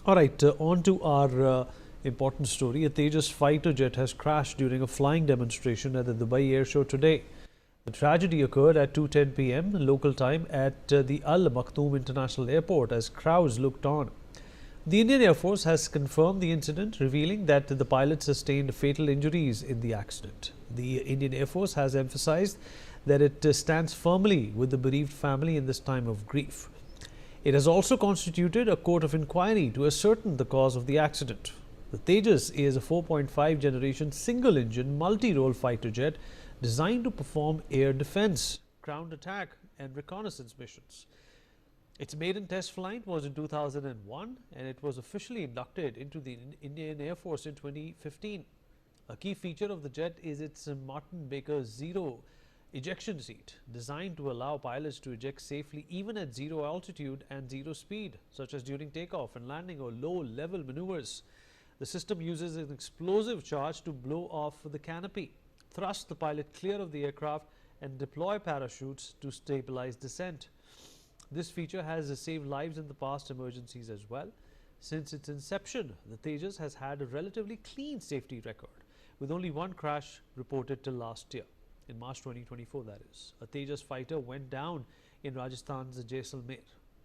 All right, on to our important story. A Tejas fighter jet has crashed during a flying demonstration at the Dubai Air Show today. The tragedy occurred at 2:10 p.m. local time at the Al Maktoum International Airport as crowds looked on. The Indian Air Force has confirmed the incident, revealing that the pilot sustained fatal injuries in the accident. The Indian Air Force has emphasized that it stands firmly with the bereaved family in this time of grief. It has also constituted a court of inquiry to ascertain the cause of the accident. The Tejas is a 4.5 generation single-engine multi-role fighter jet designed to perform air defense, ground attack and reconnaissance missions. Its maiden test flight was in 2001 and it was officially inducted into the Indian Air Force in 2015. A key feature of the jet is its Martin Baker Zero ejection seat, designed to allow pilots to eject safely even at zero altitude and zero speed, such as during takeoff and landing or low-level maneuvers. The system uses an explosive charge to blow off the canopy, thrust the pilot clear of the aircraft and deploy parachutes to stabilize descent. This feature has saved lives in the past emergencies as well. Since its inception, the Tejas has had a relatively clean safety record, with only one crash reported till last year. In March 2024, that is. A Tejas fighter went down in Rajasthan's Jaisalmer.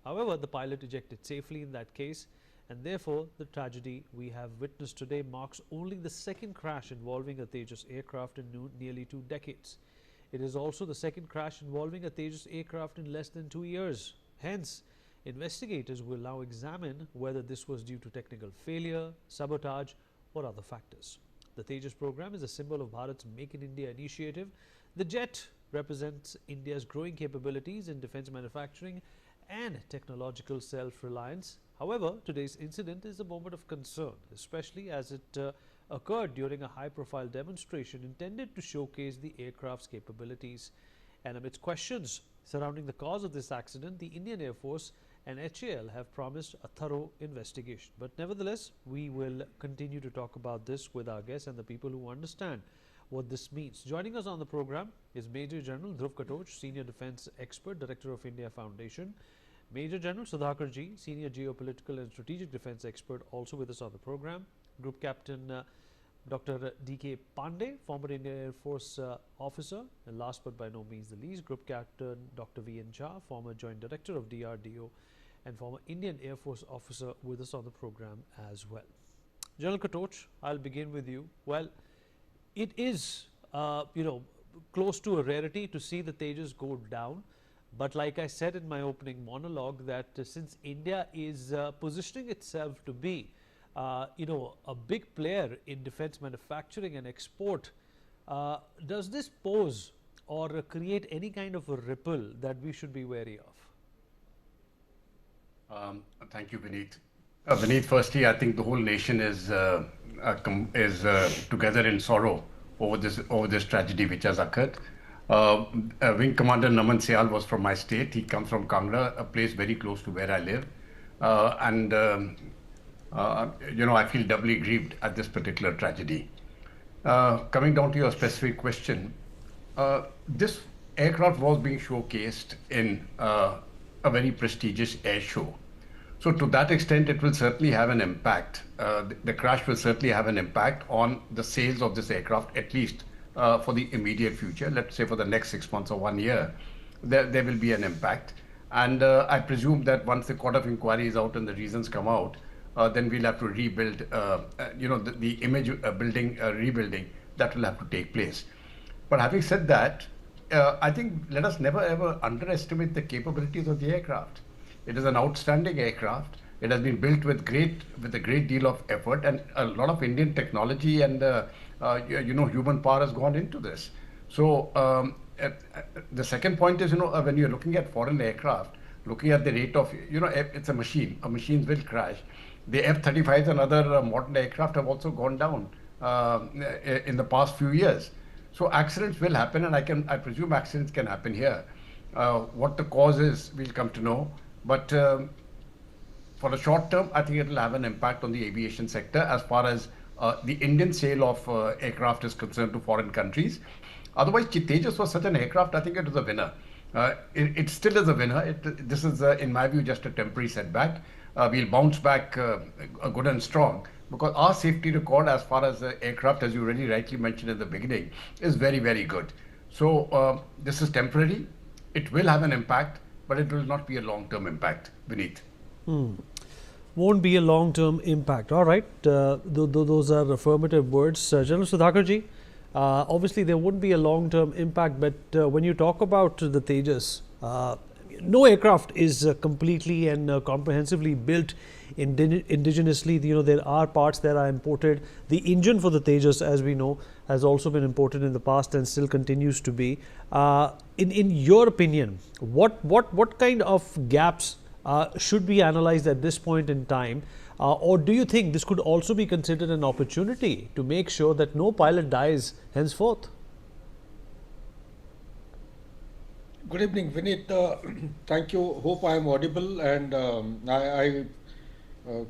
However, the pilot ejected safely in that case, and therefore the tragedy we have witnessed today marks only the second crash involving a Tejas aircraft in nearly 2 decades. It is also the second crash involving a Tejas aircraft in less than 2 years. Hence, investigators will now examine whether this was due to technical failure, sabotage or other factors. The Tejas program is a symbol of Bharat's Make in India initiative. The jet represents India's growing capabilities in defense manufacturing and technological self-reliance. However, today's incident is a moment of concern, especially as it occurred during a high-profile demonstration intended to showcase the aircraft's capabilities. And amidst questions surrounding the cause of this accident, the Indian Air Force and HAL have promised a thorough investigation. But nevertheless, we will continue to talk about this with our guests and the people who understand what this means. Joining us on the program is Major General Dhruv Katoch, Senior Defence Expert, Director of India Foundation. Major General Sudhakar Ji, Senior Geopolitical and Strategic Defence Expert, also with us on the program. Group Captain Dr. D.K. Pandey, former Indian Air Force officer, and last but by no means the least, Group Captain Dr. V.N. Jha, former Joint Director of DRDO and former Indian Air Force officer, with us on the program as well. General Katoch, I'll begin with you. Well, it is, close to a rarity to see the Tejas go down. But like I said in my opening monologue, that since India is positioning itself to be a big player in defense manufacturing and export, does this pose or create any kind of a ripple that we should be wary of? Thank you, Vineet. Vineet, firstly, I think the whole nation is together in sorrow over this tragedy which has occurred. Wing Commander Naman Syal was from my state. He comes from Kangra, a place very close to where I live, I feel doubly grieved at this particular tragedy. Coming down to your specific question, this aircraft was being showcased in a very prestigious air show. So to that extent, it will certainly have an impact. The crash will certainly have an impact on the sales of this aircraft, at least for the immediate future. Let's say for the next 6 months or 1 year, there will be an impact. And I presume that once the court of inquiry is out and the reasons come out, then we'll have to rebuild, the image building, rebuilding that will have to take place. But having said that, I think let us never ever underestimate the capabilities of the aircraft. It is an outstanding aircraft. It has been built with a great deal of effort, and a lot of Indian technology and human power has gone into this. So the second point is, when you're looking at foreign aircraft, looking at the rate of, it's a machine. Machines will crash. The F-35s and other modern aircraft have also gone down in the past few years. So accidents will happen, and I presume accidents can happen here. What the cause is, we'll come to know. But for the short term, I think it will have an impact on the aviation sector as far as the Indian sale of aircraft is concerned to foreign countries. Otherwise, Tejas was such an aircraft, I think it was a winner. It still is a winner. This is, in my view, just a temporary setback. we'll bounce back good and strong, because our safety record as far as the aircraft, as you really rightly mentioned in the beginning, is very, very good. So this is temporary. It will have an impact, but it will not be a long-term impact, Vineet. Won't be a long-term impact. All right, those are affirmative words. General Sudhakarji, obviously there wouldn't be a long-term impact, but when you talk about the Tejas, no aircraft is completely and comprehensively built indigenously. You know, there are parts that are imported. The engine for the Tejas, as we know, has also been imported in the past and still continues to be. In your opinion, what kind of gaps should be analyzed at this point in time, or do you think this could also be considered an opportunity to make sure that no pilot dies henceforth? Good evening, Vineet. Thank you. Hope I am audible, and I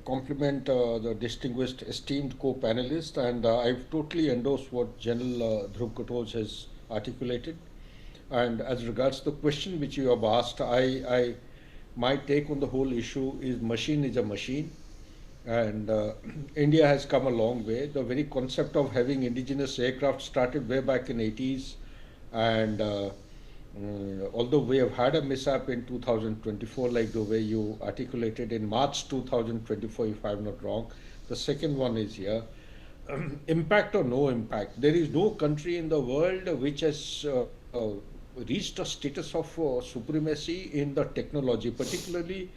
compliment the distinguished, esteemed co-panelist, and I totally endorse what General Dhruv Katoj has articulated. And as regards the question which you have asked, my take on the whole issue is machine is a machine, and India has come a long way. The very concept of having indigenous aircraft started way back in 80s, and although we have had a mishap in 2024, like the way you articulated in March 2024, if I'm not wrong, the second one is here. Impact or no impact, there is no country in the world which has reached a status of supremacy in the technology, particularly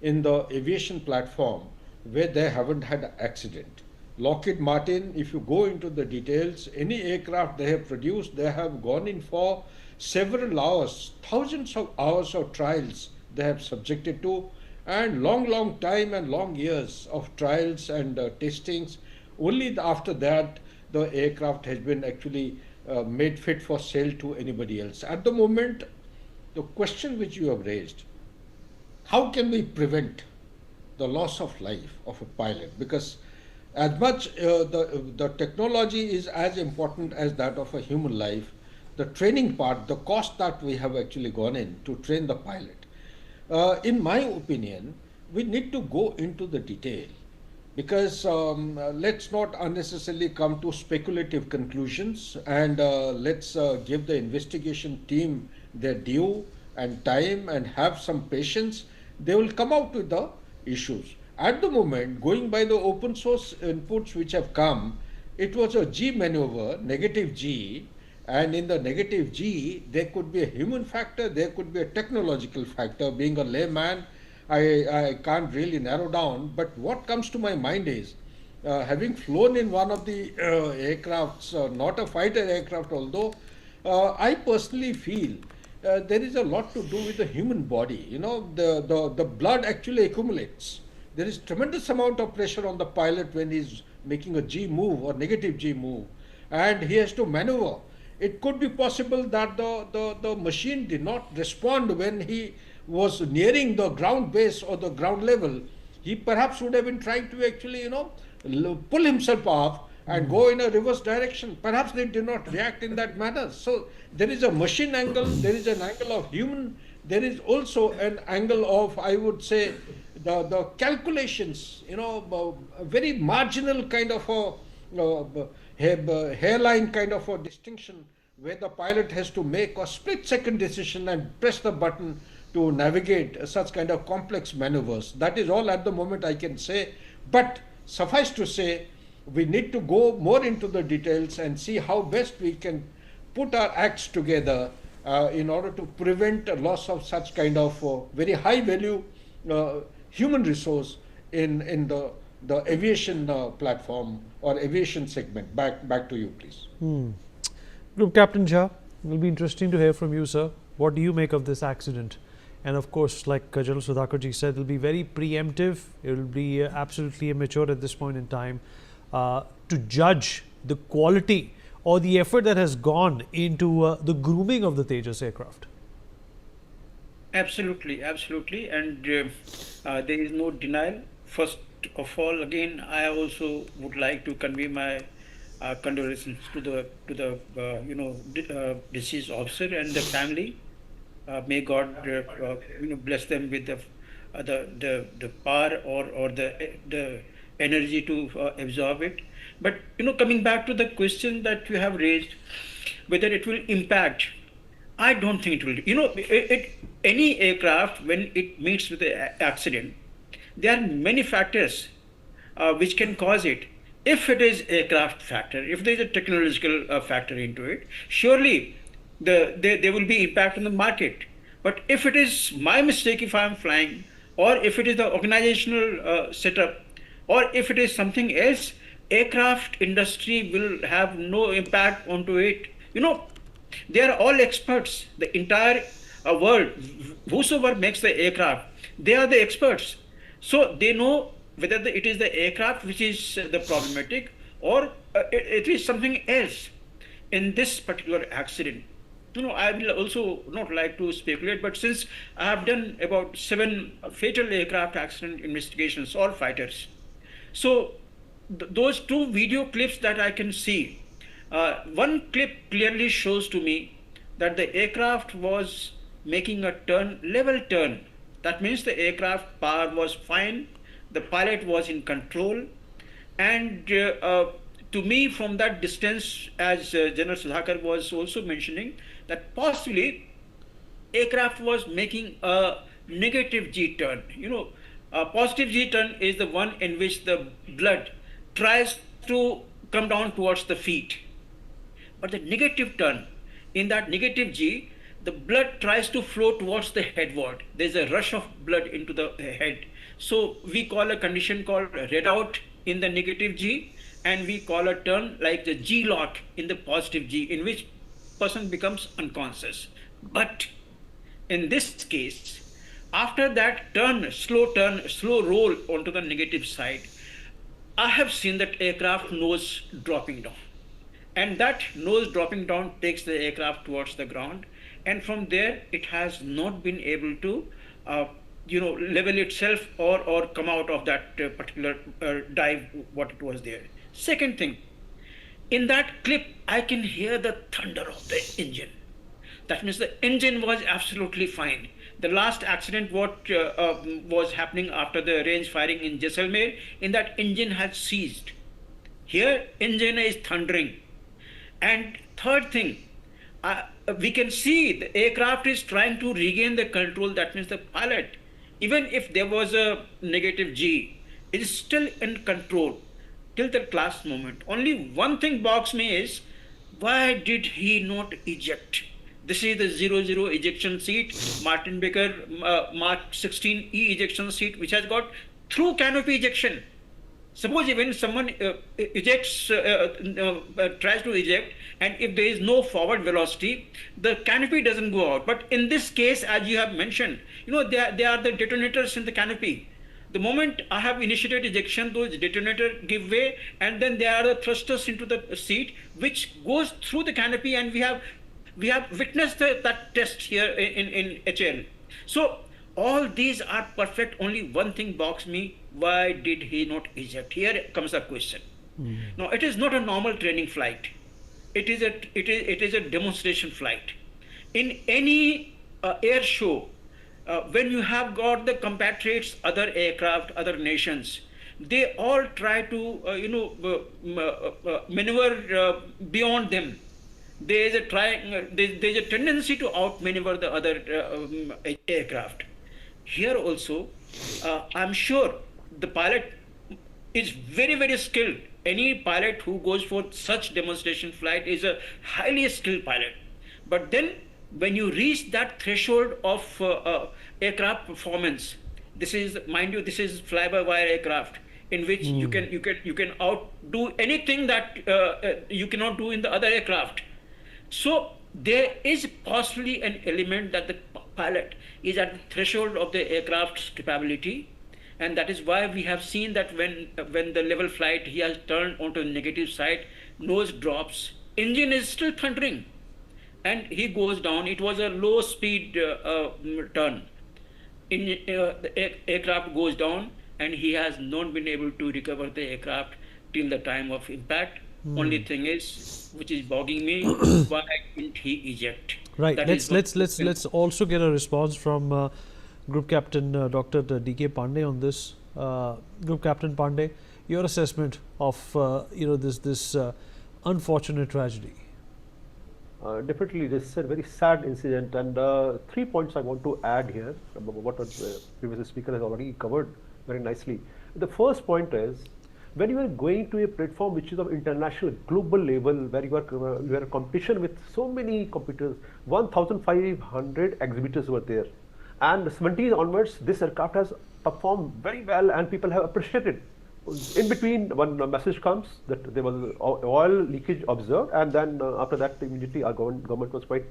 in the aviation platform, where they haven't had accident. Lockheed Martin, if you go into the details, any aircraft they have produced, they have gone in for several hours, thousands of hours of trials they have subjected to, and long time and long years of trials and testings. Only after that the aircraft has been actually made fit for sale to anybody else. At the moment, the question which you have raised, how can we prevent the loss of life of a pilot? Because as much the technology is as important as that of a human life, the training part, the cost that we have actually gone in to train the pilot. In my opinion, we need to go into the detail, because let's not unnecessarily come to speculative conclusions, and let's give the investigation team their due and time and have some patience. They will come out with the issues. At the moment, going by the open source inputs which have come, it was a G maneuver, negative G, and in the negative G, there could be a human factor, there could be a technological factor. Being a layman, I can't really narrow down, but what comes to my mind is, having flown in one of the aircrafts, not a fighter aircraft, although I personally feel there is a lot to do with the human body. You know, the blood actually accumulates. There is tremendous amount of pressure on the pilot when he's making a G move or negative G move, and he has to maneuver. It could be possible that the machine did not respond when he was nearing the ground base or the ground level. He perhaps would have been trying to actually, you know, pull himself off and go in a reverse direction. Perhaps they did not react in that manner. So there is a machine angle, there is an angle of human, there is also an angle of, I would say, the calculations, you know, a very marginal kind of a hairline kind of a distinction, where the pilot has to make a split-second decision and press the button to navigate such kind of complex maneuvers. That is all at the moment I can say. But suffice to say, we need to go more into the details and see how best we can put our acts together in order to prevent a loss of such kind of very high value human resource in the aviation platform or aviation segment. Back to you, please. Group Captain Jha, it will be interesting to hear from you, sir. What do you make of this accident? And of course, like General Sudhakarji said, it will be very preemptive. It will be absolutely immature at this point in time to judge the quality or the effort that has gone into the grooming of the Tejas aircraft. Absolutely, absolutely, and there is no denial. First of all, again, I also would like to convey my condolences to the deceased officer and the family. May God bless them with the the power or the energy to absorb it. But coming back to the question that you have raised, whether it will impact, I don't think it will. Any aircraft, when it meets with an accident, there are many factors which can cause it. If it is aircraft factor, if there is a technological factor into it, surely there will be impact on the market. But if it is my mistake if I am flying, or if it is the organizational setup, or if it is something else, aircraft industry will have no impact onto it. They are all experts. The entire world, whosoever makes the aircraft, they are the experts. So they know whether it is the aircraft which is the problematic, or it is something else. In this particular accident, I will also not like to speculate, but since I have done about 7 fatal aircraft accident investigations, all fighters, so those 2 video clips that I can see, one clip clearly shows to me that the aircraft was making a level turn. That means the aircraft power was fine, the pilot was in control, and to me, from that distance, as General Sudhakar was also mentioning, that possibly aircraft was making a negative G turn. A positive G turn is the one in which the blood tries to come down towards the feet. But the negative turn, in that negative G, the blood tries to flow towards the headward. There's a rush of blood into the head. So we call a condition called redout in the negative G, and we call a turn like the G lock in the positive G, in which person becomes unconscious. But in this case, after that slow roll onto the negative side, I have seen that aircraft nose dropping down. And that nose dropping down takes the aircraft towards the ground. And from there, it has not been able to, level itself or come out of that particular dive, what it was there. Second thing, in that clip, I can hear the thunder of the engine. That means the engine was absolutely fine. The last accident, what was happening after the range firing in Jaisalmer, in that engine had ceased. Here, engine is thundering. And third thing, we can see the aircraft is trying to regain the control. That means the pilot, even if there was a negative G, it is still in control till the last moment. Only one thing bogs me is, why did he not eject? This is the 00 ejection seat, Martin Baker Mark 16E ejection seat, which has got through canopy ejection. Suppose when someone ejects, tries to eject, and if there is no forward velocity, the canopy doesn't go out. But in this case, as you have mentioned, they are the detonators in the canopy. The moment I have initiated ejection, those detonators give way, and then there are the thrusters into the seat, which goes through the canopy, and we have witnessed that test here in HL. So all these are perfect. Only one thing bogs me: why did he not eject? Here comes the question. Now, it is not a normal training flight. It is a demonstration flight. In any air show, when you have got the compatriots, other aircraft, other nations, they all try to maneuver beyond them. There is a tendency to outmaneuver the other aircraft. Here also, I'm sure the pilot is very, very skilled. Any pilot who goes for such demonstration flight is a highly skilled pilot. But then, when you reach that threshold of aircraft performance, this is, mind you, this is fly-by-wire aircraft, in which you can outdo anything that you cannot do in the other aircraft. So there is possibly an element that the pilot is at the threshold of the aircraft's capability, and that is why we have seen that when the level flight, he has turned onto the negative side, nose drops, engine is still thundering, and he goes down. It was a low speed turn. The aircraft goes down, and he has not been able to recover the aircraft till the time of impact. Only thing is, which is bogging me, why didn't he eject? Right. That Let's also get a response from Group Captain Dr. D.K. Pandey on this. Group Captain Pandey, your assessment of this unfortunate tragedy. Definitely, this is a very sad incident, and 3 points I want to add here. What the previous speaker has already covered very nicely. The first point is, when you are going to a platform which is of international, global level, where you are in competition with so many competitors, 1,500 exhibitors were there, and 70s onwards, this aircraft has performed very well, and people have appreciated. In between, one message comes that there was oil leakage observed, and then after that, immediately our government was quite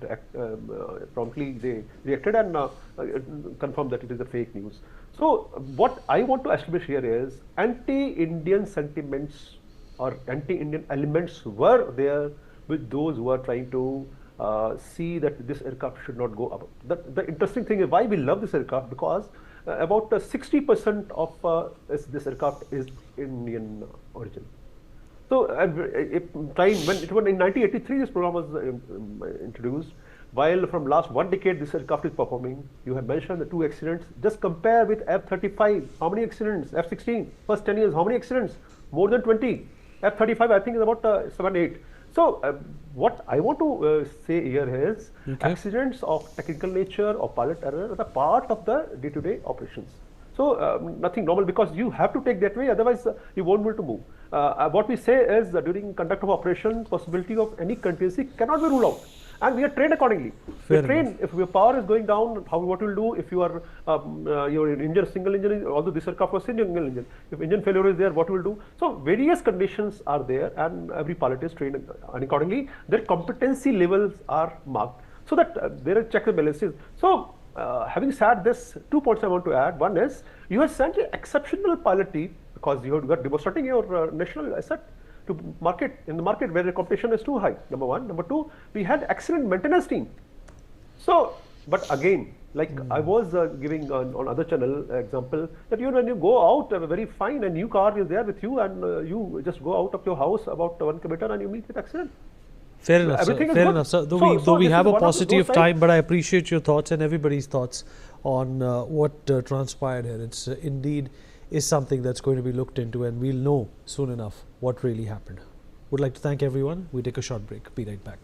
promptly they reacted and confirmed that it is a fake news. So what I want to establish here is anti-Indian sentiments or anti-Indian elements were there with those who are trying to see that this aircraft should not go up. The interesting thing is why we love this aircraft, because about 60% of this aircraft is Indian origin. So, when it was in 1983, this program was introduced. While from last 1 decade, this aircraft is performing. You have mentioned the 2 accidents. Just compare with F-35. How many accidents? F-16. First 10 years, how many accidents? More than 20. F-35, I think, is about 7, 8. So, what I want to say here is accidents of technical nature or pilot error are the part of the day-to-day operations. So, nothing normal, because you have to take that way, otherwise you won't be able to move. What we say is that during conduct of operation, possibility of any contingency cannot be ruled out. And we are trained accordingly. We train if your power is going down, what you will do if you are your engine single engine, although this aircraft was single engine. If engine failure is there, what you will do? So various conditions are there, and every pilot is trained, and accordingly their competency levels are marked, so that there are checks and balances. So having said this, 2 points I want to add. One is you have sent an exceptional pilot team, because you are demonstrating your national asset to market, in the market where the competition is too high, number one. Number two, we had excellent maintenance team. So, but again, like I was giving on other channel example, that when you go out, a very fine, a new car is there with you, and you just go out of your house about 1 kilometer and you meet with accident. Fair enough, sir. Fair enough, sir. Though we have a paucity of time, but I appreciate your thoughts and everybody's thoughts on what transpired here. It's indeed is something that's going to be looked into, and we'll know soon enough what really happened. Would like to thank everyone. We take a short break. Be right back.